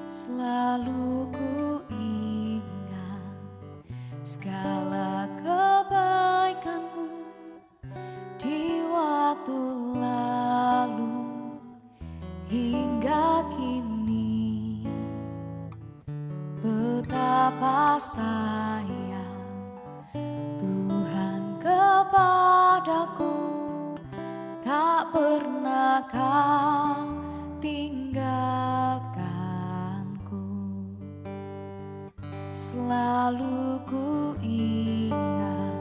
Selalu ku ingat segala kebaikan-Mu di waktu lalu hingga kini. Betapa sayang Tuhan kepadaku, tak pernah Kau tinggalkanku. Selalu ku ingat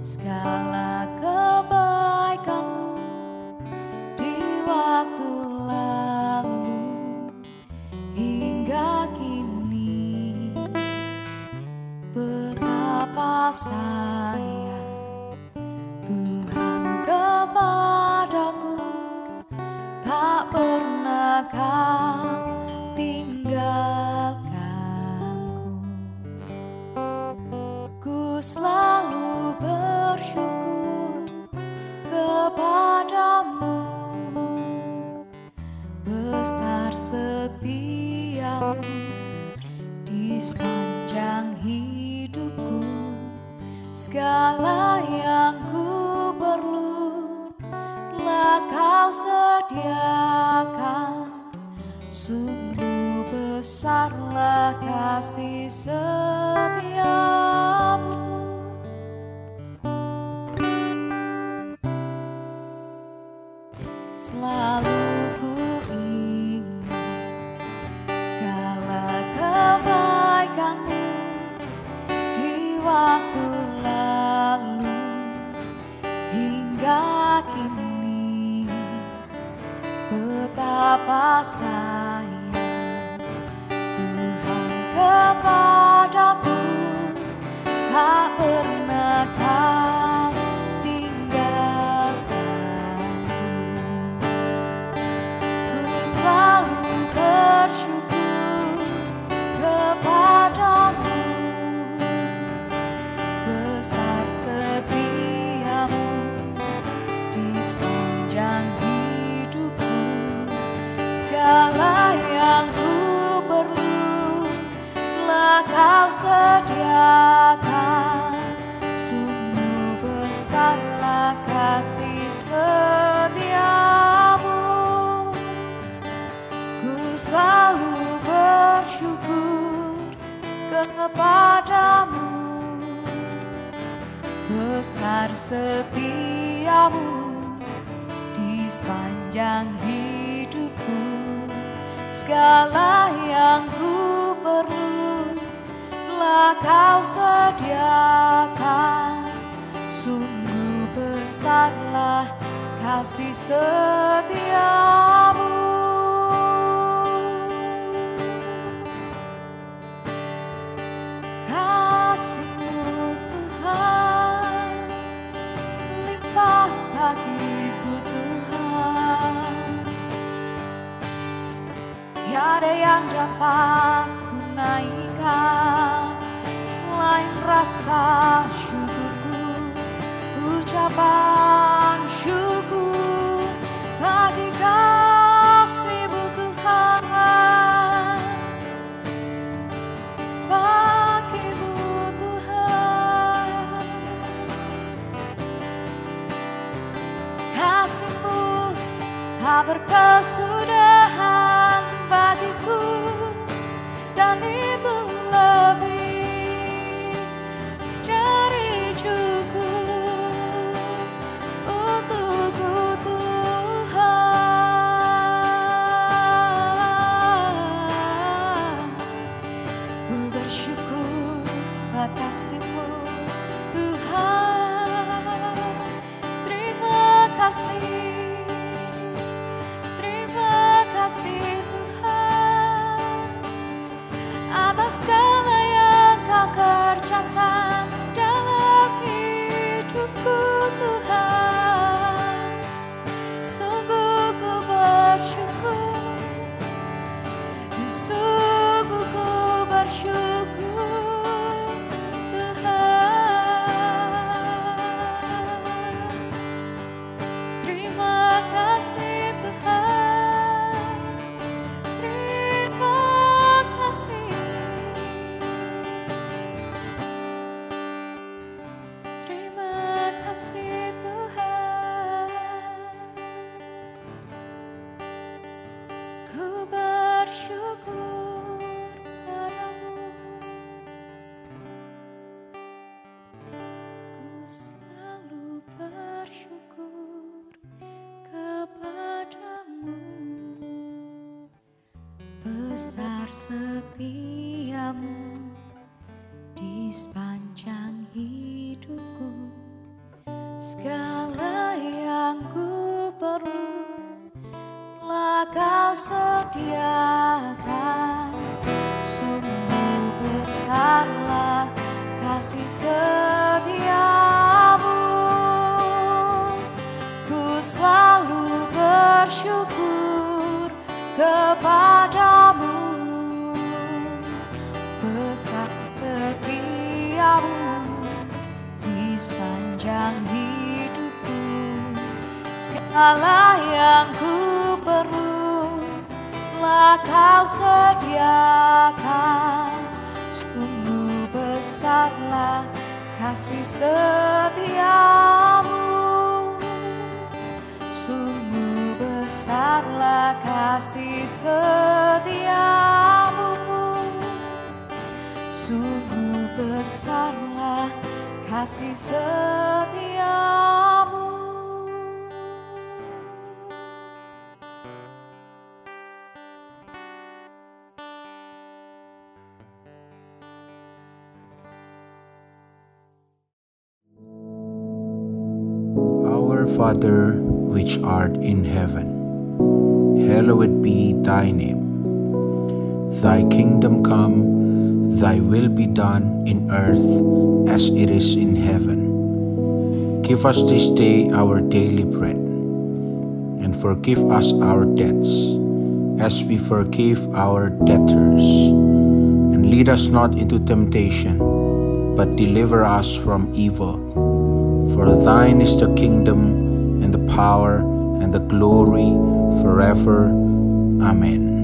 segala kebaikan-Mu di waktu lalu hingga kini. Betapa sayang Tuhan kepadaku, tak pernah Kau tinggalkanku. Ku selalu bersyukur kepadamu, besar setiamu di sepanjang hidupku. Segala yang ku perlu telah Kau sediakan. Sungguh besarlah kasih setiamu. Selalu ku ingat segala kebaikan-Mu di waktu lalu hingga kini. Betapa sayang Tuhan kepadaku, tak pernah Kau tinggalkanku. Ku selalu bersyukur kepadamu, besar setiamu di sepanjang hidupku. Segala yang ku perlu telah Kau sediakan. Sungguh besarlah kasih setiamu. Ku selalu bersyukur kepadamu, besar setiamu di sepanjang hidupku. Segala yang ku perlu telah Kau sediakan. Sungguh besarlah kasih setiamu. Kasih-Mu Tuhan limpah bagiku Tuhan, tiada yang dapat ku naikkan selain rasa syukurku. Ucapan syukur bagi kasih-Mu Tuhan, bagi-Mu Tuhan. Kasih-Mu tak berkesudahan bagiku, dan itu lebih dari cukup untukku Tuhan. Ku bersyukur kasih-Mu Tuhan. Terima kasih, terima kasih Tuhan atas Ku bersyukur padamu. Ku selalu bersyukur kepadamu. Besar setiamu di sepanjang hidupku. Segala yang ku perlu telah Kau sediakan. Sungguh besarlah kasih setiamu. Ku selalu bersyukur kepadamu. Besar setiamu di sepanjang hidupku. Segala yang ku perlu telah Kau sediakan. Sungguh besarlah kasih setiamu. Sungguh besarlah kasih setiamu. Sungguh besarlah kasih setiamu. Our Father, which art in heaven, hallowed be thy name. Thy kingdom come, thy will be done in earth as it is in heaven. Give us this day our daily bread, and forgive us our debts, as we forgive our debtors. And lead us not into temptation, but deliver us from evil. For thine is the kingdom, and the power, and the glory, forever. Amen.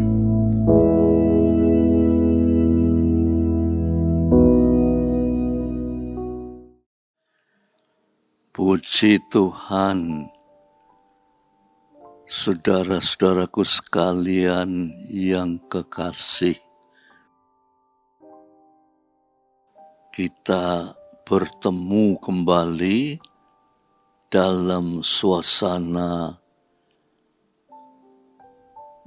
Puji Tuhan, saudara-saudaraku sekalian yang kekasih. Kita bertemu kembali dalam suasana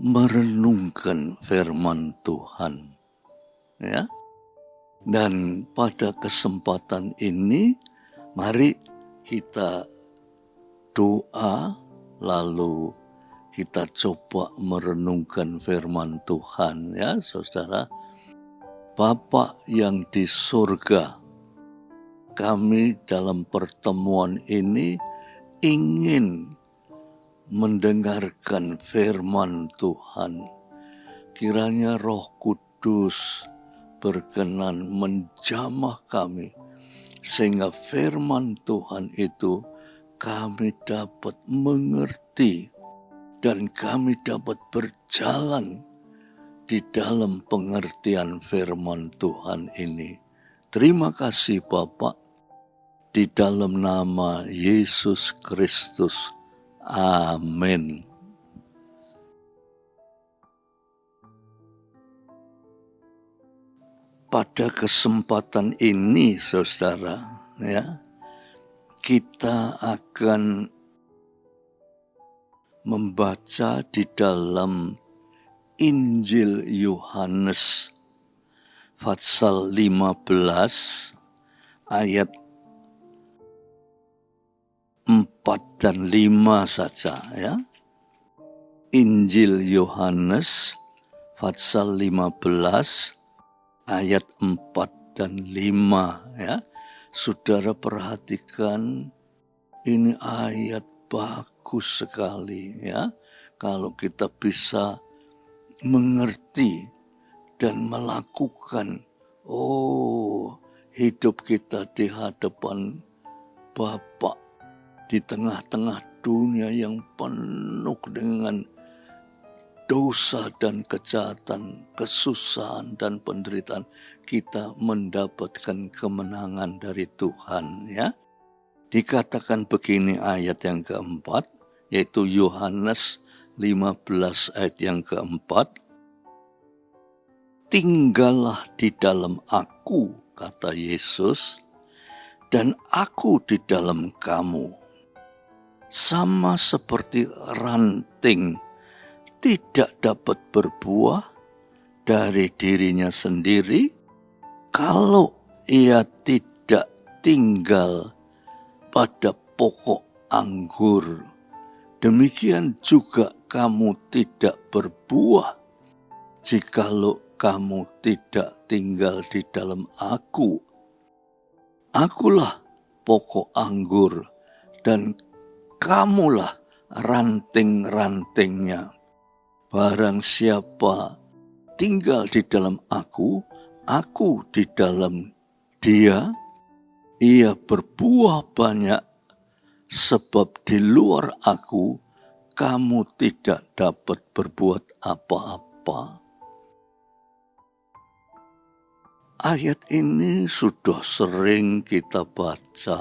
merenungkan firman Tuhan. Ya. Dan pada kesempatan ini, mari kita doa, lalu kita coba merenungkan firman Tuhan, ya saudara. Bapa yang di surga, kami dalam pertemuan ini ingin mendengarkan firman Tuhan. Kiranya Roh Kudus berkenan menjamah kami, sehingga firman Tuhan itu kami dapat mengerti dan kami dapat berjalan di dalam pengertian firman Tuhan ini. Terima kasih Bapak, di dalam nama Yesus Kristus. Amin. Pada kesempatan ini, saudara, ya, kita akan membaca di dalam Injil Yohanes pasal 15 ayat 4 dan 5 saja, ya. Injil Yohanes pasal 15 ayat 4 dan 5, ya. Saudara perhatikan, ini ayat bagus sekali, ya. Kalau kita bisa mengerti dan melakukan, hidup kita di hadapan Bapa di tengah-tengah dunia yang penuh dengan dosa dan kejahatan, kesusahan dan penderitaan, kita mendapatkan kemenangan dari Tuhan, ya. Dikatakan begini ayat yang keempat, yaitu Yohanes 15 ayat yang keempat, tinggallah di dalam aku, kata Yesus, dan aku di dalam kamu. Sama seperti ranting tidak dapat berbuah dari dirinya sendiri kalau ia tidak tinggal pada pokok anggur. Demikian juga kamu tidak berbuah jikalau kamu tidak tinggal di dalam aku. Akulah pokok anggur dan kamulah ranting-rantingnya. Barang siapa tinggal di dalam aku di dalam dia, ia berbuah banyak, sebab di luar aku kamu tidak dapat berbuat apa-apa. Ayat ini sudah sering kita baca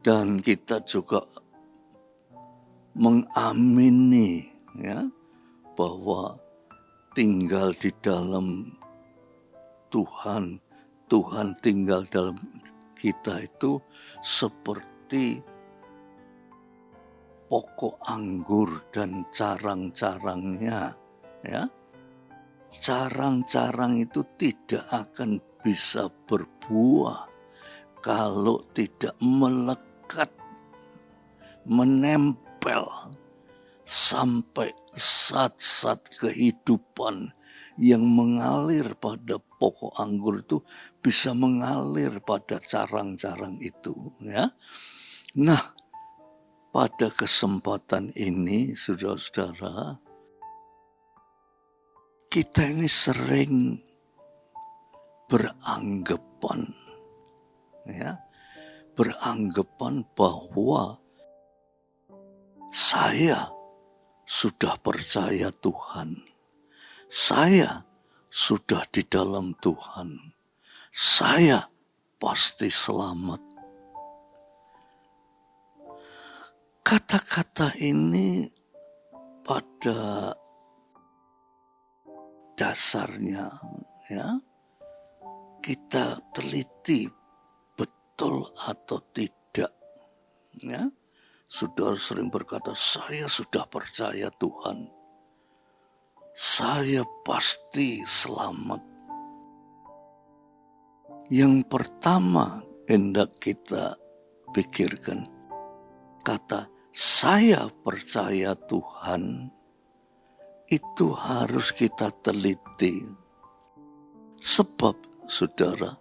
dan kita juga mengamini ya, bahwa tinggal di dalam Tuhan, Tuhan tinggal dalam kita itu seperti pokok anggur dan carang-carangnya, ya. Carang-carang itu tidak akan bisa berbuah kalau tidak melekat, menempel sampai zat-zat kehidupan yang mengalir pada pokok anggur itu bisa mengalir pada carang-carang itu, ya. Nah, pada kesempatan ini, saudara-saudara, kita ini sering beranggapan, ya, beranggapan bahwa saya sudah percaya Tuhan, saya sudah di dalam Tuhan, saya pasti selamat. Kata-kata ini pada dasarnya, ya, kita teliti betul atau tidak, ya. Saudara sering berkata, saya sudah percaya Tuhan, saya pasti selamat. Yang pertama hendak kita pikirkan, kata saya percaya Tuhan itu harus kita teliti. Sebab saudara,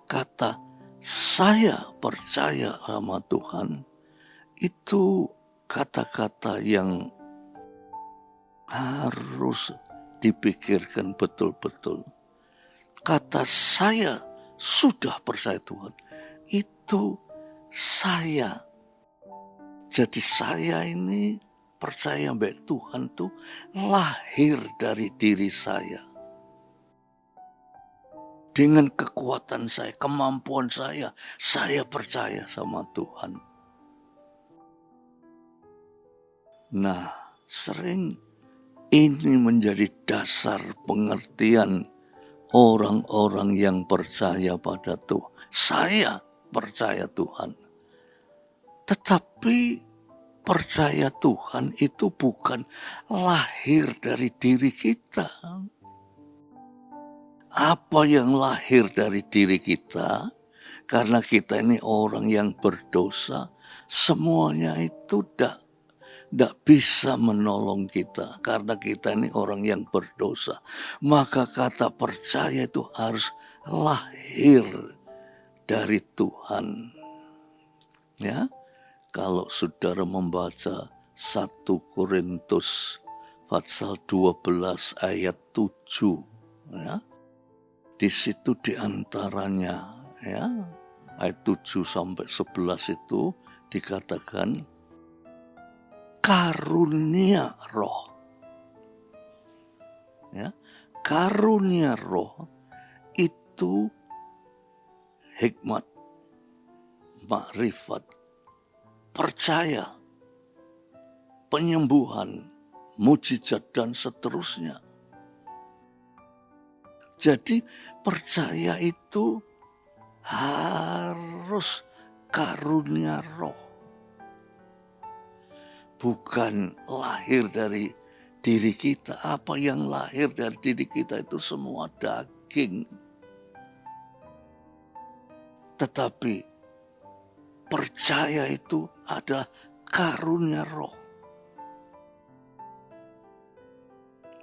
kata saya percaya sama Tuhan itu kata-kata yang harus dipikirkan betul-betul. Kata saya sudah percaya Tuhan, itu saya. Jadi saya ini percaya bahwa Tuhan tuh lahir dari diri saya. Dengan kekuatan saya, kemampuan saya percaya sama Tuhan. Nah, sering ini menjadi dasar pengertian orang-orang yang percaya pada Tuhan. Saya percaya Tuhan. Tetapi percaya Tuhan itu bukan lahir dari diri kita. Apa yang lahir dari diri kita, karena kita ini orang yang berdosa, semuanya itu tidak bisa menolong kita karena kita ini orang yang berdosa. Maka kata percaya itu harus lahir dari Tuhan. Ya, kalau saudara membaca 1 Korintus pasal 12 ayat 7, ya, di situ diantaranya, ya, ayat 7 sampai 11 itu dikatakan karunia roh. Ya, karunia roh itu hikmat, makrifat, percaya, penyembuhan, mujizat, dan seterusnya. Jadi percaya itu harus karunia roh. Bukan lahir dari diri kita. Apa yang lahir dari diri kita itu semua daging. Tetapi percaya itu adalah karunia roh.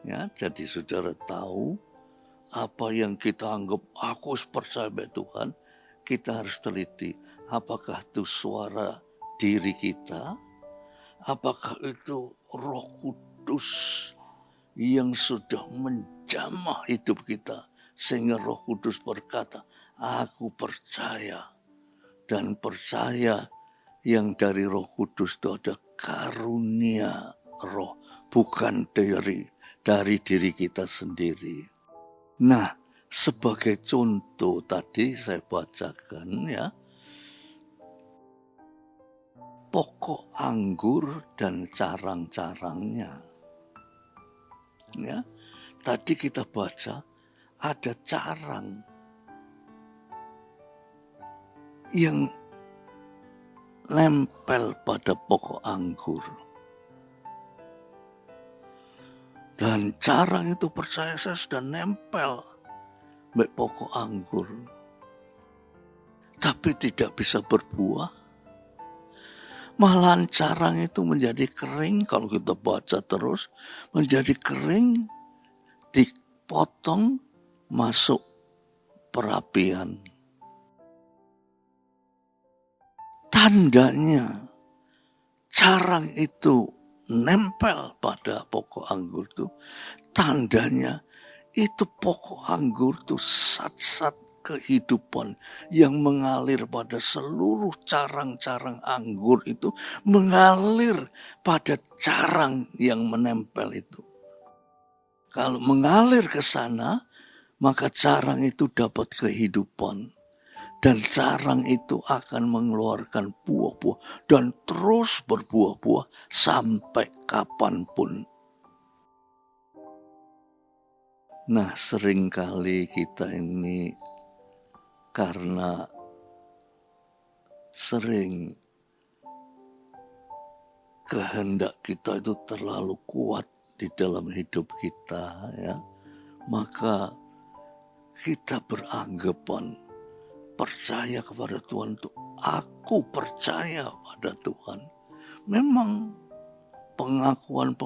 Ya, jadi saudara tahu apa yang kita anggap aku percaya pada Tuhan, kita harus teliti. Apakah itu suara diri kita? Apakah itu Roh Kudus yang sudah menjamah hidup kita sehingga Roh Kudus berkata, aku percaya. Dan percaya yang dari Roh Kudus itu ada karunia roh, bukan dari diri kita sendiri. Nah, sebagai contoh tadi saya bacakan ya, pokok anggur dan carang-carangnya. Ya, tadi kita baca ada carang yang nempel pada pokok anggur. Dan carang itu percaya saya sudah nempel pada pokok anggur. Tapi tidak bisa berbuah. Malahan carang itu menjadi kering, kalau kita baca terus, menjadi kering, dipotong, masuk perapian. Tandanya carang itu nempel pada pokok anggur itu, tandanya itu pokok anggur itu zat-zat kehidupan yang mengalir pada seluruh carang-carang anggur itu mengalir pada carang yang menempel itu. Kalau mengalir ke sana, maka carang itu dapat kehidupan. Dan carang itu akan mengeluarkan buah-buah dan terus berbuah-buah sampai kapanpun. Nah, seringkali kita ini karena sering kehendak kita itu terlalu kuat di dalam hidup kita, ya, maka kita beranggapan percaya kepada Tuhan itu aku percaya pada Tuhan. Memang pengakuan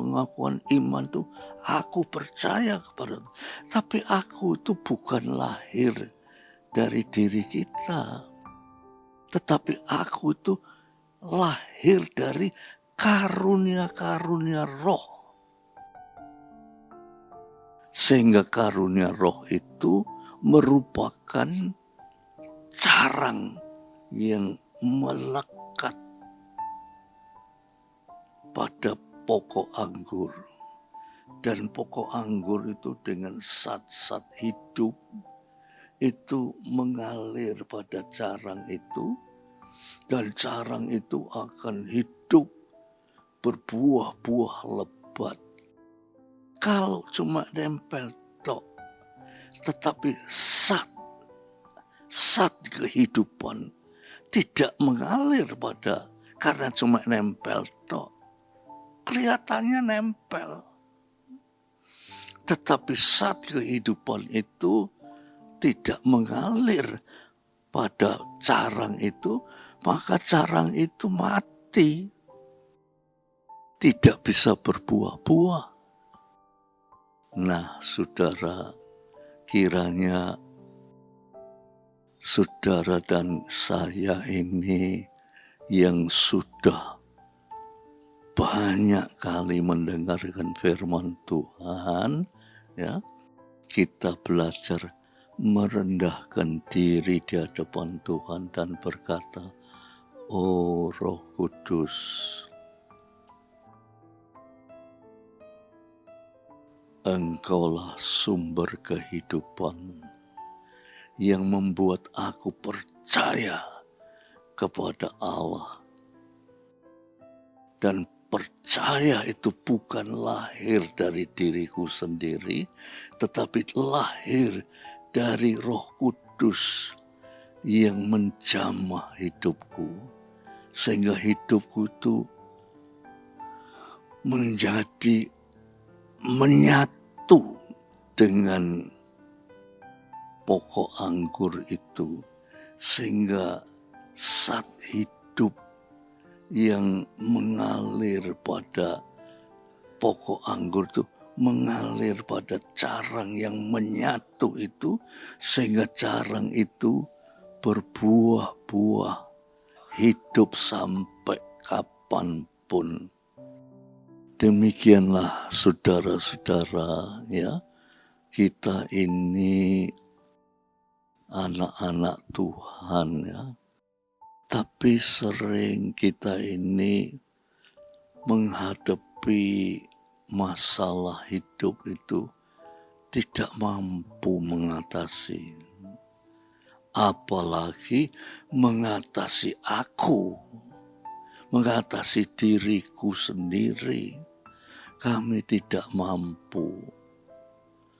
iman itu aku percaya kepada Tuhan. Tapi aku itu bukan lahir dari diri kita. Tetapi aku itu lahir dari karunia-karunia roh. Sehingga karunia roh itu merupakan carang yang melekat pada pokok anggur. Dan pokok anggur itu dengan zat-zat hidup itu mengalir pada carang itu. Dan carang itu akan hidup berbuah-buah lebat. Kalau cuma nempel tok, tetapi zat kehidupan tidak mengalir pada karena cuma nempel tok. Kelihatannya nempel. Tetapi zat kehidupan itu tidak mengalir pada carang itu, maka carang itu mati. Tidak bisa berbuah-buah. Nah, saudara, kiranya saudara dan saya ini yang sudah banyak kali mendengarkan firman Tuhan, ya, kita belajar merendahkan diri di hadapan Tuhan dan berkata, "Oh Roh Kudus, Engkaulah sumber kehidupan yang membuat aku percaya kepada Allah. Dan percaya itu bukan lahir dari diriku sendiri, tetapi lahir dari Roh Kudus yang menjamah hidupku. Sehingga hidupku itu menjadi menyatu dengan pokok anggur itu. Sehingga zat hidup yang mengalir pada pokok anggur itu mengalir pada carang yang menyatu itu, sehingga carang itu berbuah-buah hidup sampai kapanpun. Demikianlah saudara-saudara, ya, kita ini anak-anak Tuhan, ya. Tapi sering kita ini menghadapi masalah hidup itu tidak mampu mengatasi. Apalagi mengatasi aku, mengatasi diriku sendiri. Kami tidak mampu.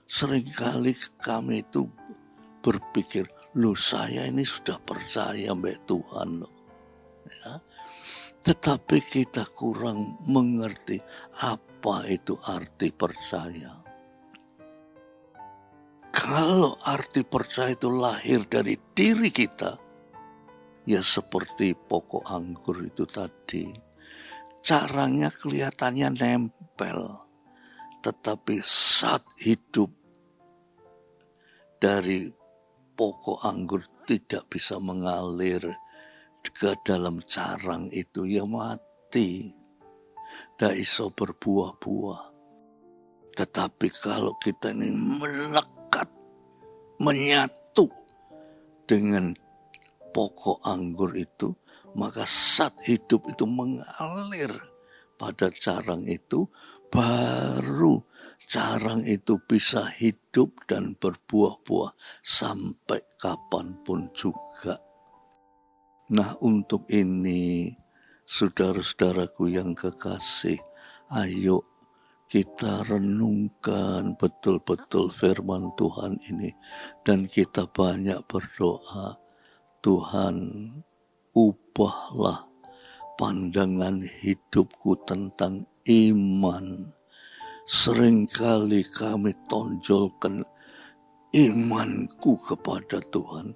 Seringkali kami itu berpikir, loh saya ini sudah percaya mbak Tuhan loh. Ya. Tetapi kita kurang mengerti apa itu arti percaya. Kalau arti percaya itu lahir dari diri kita, ya seperti pokok anggur itu tadi. Caranya kelihatannya nempel, tetapi zat hidup dari pokok anggur tidak bisa mengalir ke dalam carang itu, ya mati. Tidak bisa berbuah-buah. Tetapi kalau kita ini melekat, menyatu dengan pokok anggur itu, maka zat hidup itu mengalir pada carang itu, baru carang itu bisa hidup dan berbuah-buah sampai kapanpun juga. Nah, untuk ini, saudara-saudaraku yang kekasih, ayo kita renungkan betul-betul firman Tuhan ini, dan kita banyak berdoa, Tuhan, ubahlah pandangan hidupku tentang iman. Seringkali kami tonjolkan imanku kepada Tuhan,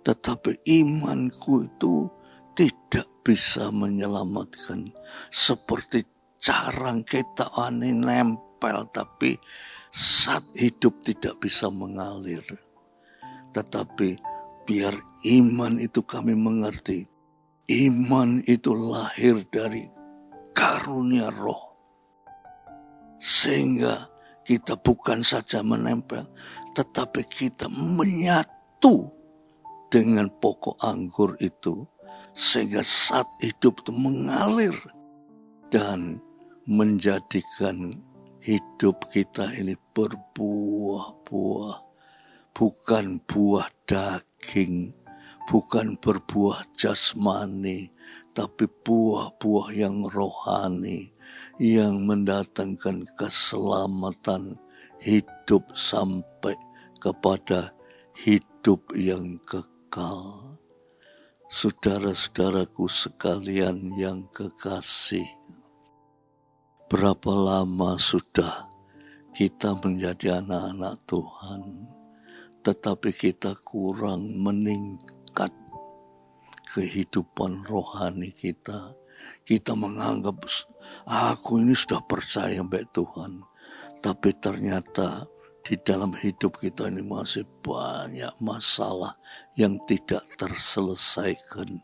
tetapi imanku itu tidak bisa menyelamatkan. Seperti carang kita ini nempel, tapi zat hidup tidak bisa mengalir. Tetapi biar iman itu kami mengerti, iman itu lahir dari karunia roh. Sehingga kita bukan saja menempel, tetapi kita menyatu dengan pokok anggur itu. Sehingga zat hidup itu mengalir dan menjadikan hidup kita ini berbuah-buah. Bukan buah daging, bukan berbuah jasmani, tapi buah-buah yang rohani, yang mendatangkan keselamatan hidup sampai kepada hidup yang kekal. Saudara-saudaraku sekalian yang kekasih, berapa lama sudah kita menjadi anak-anak Tuhan, tetapi kita kurang meningkat kehidupan rohani kita. Kita menganggap, aku ini sudah percaya baik Tuhan. Tapi ternyata di dalam hidup kita ini masih banyak masalah yang tidak terselesaikan.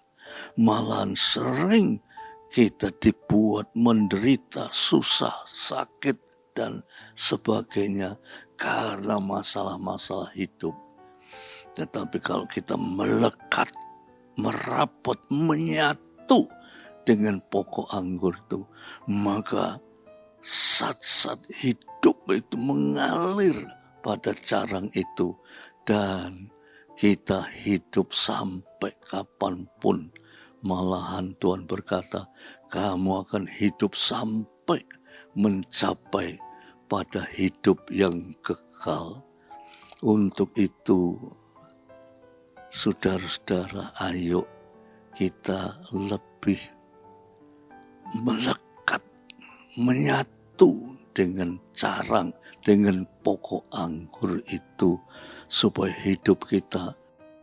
Malahan sering kita dibuat menderita, susah, sakit, dan sebagainya karena masalah-masalah hidup. Tetapi kalau kita melekat, merapat, menyatu dengan pokok anggur itu, maka zat-zat hidup itu mengalir pada carang itu, dan kita hidup sampai kapanpun Malahan Tuhan berkata, kamu akan hidup sampai mencapai pada hidup yang kekal. Untuk itu, saudara-saudara, ayo kita lebih melekat, menyatu dengan carang, dengan pokok anggur itu, supaya hidup kita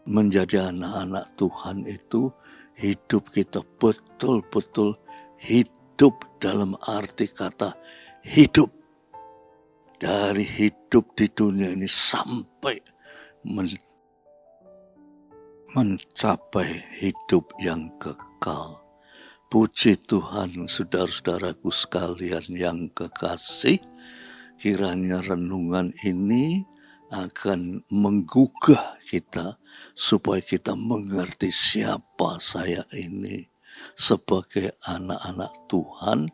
menjadi anak-anak Tuhan itu, hidup kita betul-betul hidup dalam arti kata hidup. Dari hidup di dunia ini sampai mencapai hidup yang kekal. Puji Tuhan, saudara-saudaraku sekalian yang kekasih, kiranya renungan ini akan menggugah kita supaya kita mengerti siapa saya ini sebagai anak-anak Tuhan,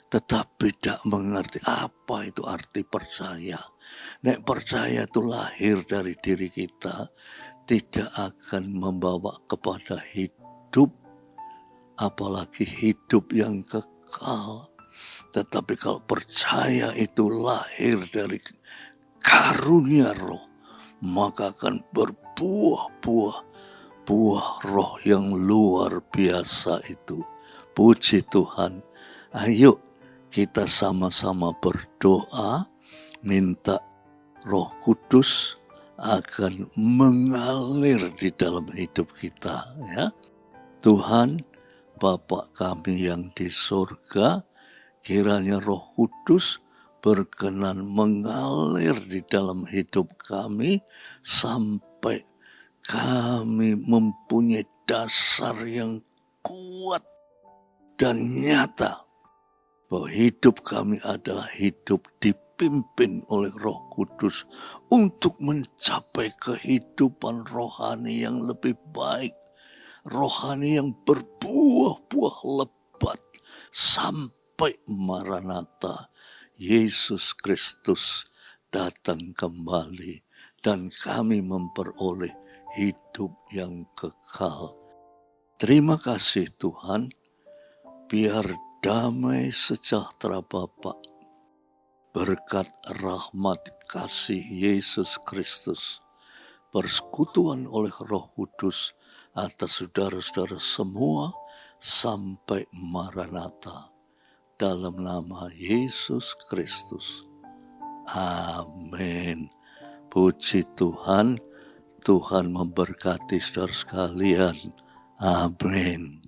tetapi tidak mengerti apa itu arti percaya. Nek percaya itu lahir dari diri kita, tidak akan membawa kepada hidup, apalagi hidup yang kekal. Tetapi kalau percaya itu lahir dari karunia roh, maka akan berbuah-buah, buah roh yang luar biasa itu. Puji Tuhan. Ayo kita sama-sama berdoa, minta Roh Kudus akan mengalir di dalam hidup kita, ya. Tuhan, Bapa kami yang di surga, kiranya Roh Kudus berkenan mengalir di dalam hidup kami sampai kami mempunyai dasar yang kuat dan nyata bahwa hidup kami adalah hidup dipimpin oleh Roh Kudus untuk mencapai kehidupan rohani yang lebih baik, rohani yang berbuah-buah lebat sampai Maranatha, Yesus Kristus datang kembali dan kami memperoleh hidup yang kekal. Terima kasih Tuhan, biar damai sejahtera Bapa, berkat rahmat kasih Yesus Kristus, persekutuan oleh Roh Kudus atas saudara-saudara semua sampai Maranatha, dalam nama Yesus Kristus. Amin. Puji Tuhan, Tuhan memberkati saudara sekalian. Amin.